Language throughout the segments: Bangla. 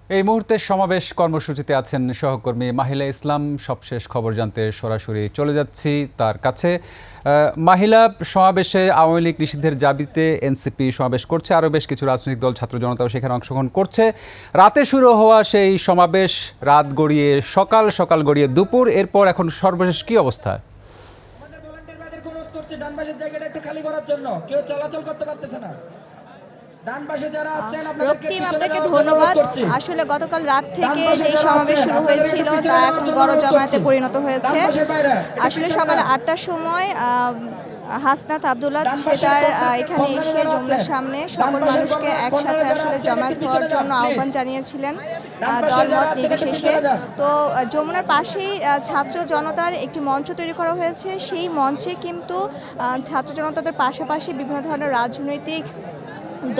এই মুহূর্তে সমাবেশ কর্মসূচিতে আছেন সহকর্মী মাহিলা ইসলাম। সবশেষ খবর জানতে সরাসরি চলে যাচ্ছি তার কাছে। মাহিলা, সমাবেশে আওয়ামী লীগ নিষিদ্ধের দাবিতে এনসিপি সমাবেশ করছে, আরও বেশ কিছু রাজনৈতিক দল, ছাত্র জনতাও সেখানে অংশগ্রহণ করছে। রাতে শুরু হওয়া সেই সমাবেশ রাত গড়িয়ে সকাল গড়িয়ে দুপুর, এরপর এখন সর্বশেষ কি অবস্থা? রক্তিম, আপনাকে ধন্যবাদ। আসলে গতকাল রাত থেকে যে সমাবেশ শুরু হয়েছিল তা এখন গণজমায়েতে পরিণত হয়েছে। আসলে সকাল ৮টার সময় হাসনাত আব্দুল্লাহ তার এখানে এসে যমুনার সামনে সকল মানুষকে একসাথে আসলে জমায়েত হওয়ার জন্য আহ্বান জানিয়েছিলেন দলমত নির্বিশেষে। তো যমুনার পাশেই ছাত্র জনতার একটি মঞ্চ তৈরি করা হয়েছে। সেই মঞ্চে কিন্তু ছাত্র জনতাদের পাশাপাশি বিভিন্ন ধরনের রাজনৈতিক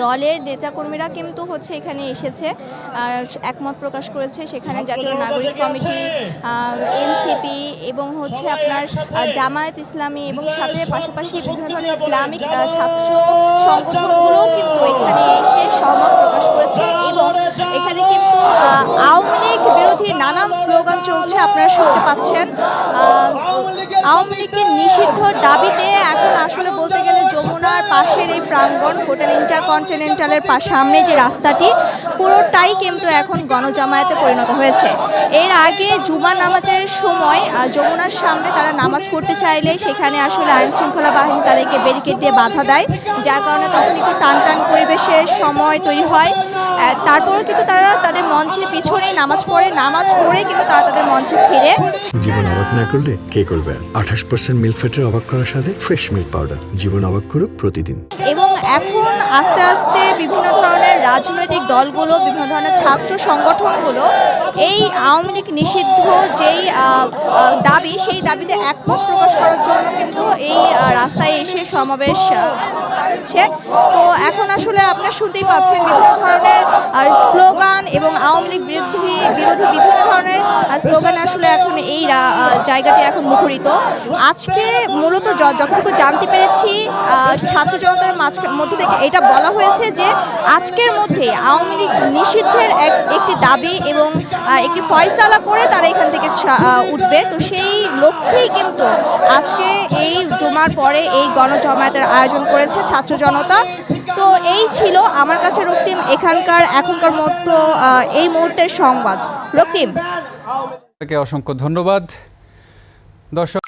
দলের নেতাকর্মীরা কিন্তু এখানে এসেছে, একমত প্রকাশ করেছে। সেখানে জাতীয় নাগরিক কমিটি, এনসিপি এবং আপনার জামায়াত ইসলামী এবং সাথে পাশাপাশি বিভিন্ন ধরনের ইসলামিক ছাত্র সংগঠনগুলো কিন্তু এখানে এসে সহমত প্রকাশ করেছে। এবং এখানে কিন্তু আওয়ামী লীগ বিরোধী নানান স্লোগান চলছে, আপনারা শুনতে পাচ্ছেন। আওয়ামী লীগকে নিষিদ্ধ দাবিতে এখন আসলে বলতে গেলে যমুনার পাশের এই প্রাঙ্গণ হোটেল ইন্টারকন্টিনেন্টালের সামনে যে রাস্তাটি পুরোটাই কিন্তু এখন গণজামায়াতে পরিণত হয়েছে। এর আগে জুমার নামাজের সময় যমুনার সামনে তারা নামাজ পড়তে চাইলে সেখানে আসলে আইন শৃঙ্খলা বাহিনী তাদেরকে ব্যারিকেড দিয়ে বাধা দেয়, যার কারণে তখন একটু টান পরিবেশে সময় তৈরি হয়। তারপরেও কিন্তু তারা তাদের মঞ্চের পিছনেই নামাজ পড়ে কিন্তু তারা তাদের মঞ্চে ফিরে। জীবন অবাক না করলে কে করবে? 28% মিল্ক ফ্যাটের অবাক করার সাথে ফ্রেশ মিল্ক পাউডার। জীবন অবাক করুক প্রতিদিন। এবং এখন আস্তে আস্তে বিভিন্ন ধরনের রাজনৈতিক দলগুলো, বিভিন্ন ধরনের ছাত্র সংগঠনগুলো এই আওয়ামী লীগ নিষিদ্ধ যেই দাবি, সেই দাবিতে একমত প্রকাশ করার জন্য কিন্তু এই রাস্তায় এসে সমাবেশ হচ্ছে। তো এখন আসলে আপনারা শুনতেই পাচ্ছেন বিভিন্ন ধরনের স্লোগান এবং আওয়ামী লীগ বিরোধী বিভিন্ন ধরনের স্লোগান আসলে এখন এই জায়গাটি এখন মুখরিত। আজকে মূলত যতটুকু জানতে পেরেছি ছাত্র জনতার মধ্য থেকে এটা বলা হয়েছে যে আজকের মধ্যে আওয়ামী লীগ নিষিদ্ধের একটি দাবি এবং একটি ফয়সালা করে তারা এখান থেকে উঠবে। তো সেই লক্ষ্যেই কিন্তু আজকে এই জুমার পরে এই গণজমায়েতের আয়োজন করেছে ছাত্র জনতা। তো এই ছিল আমার কাছে রক্তিম এখনকার মতো এই মুহূর্তের সংবাদ। রক্তিম, অসংখ্য ধন্যবাদ। দর্শক।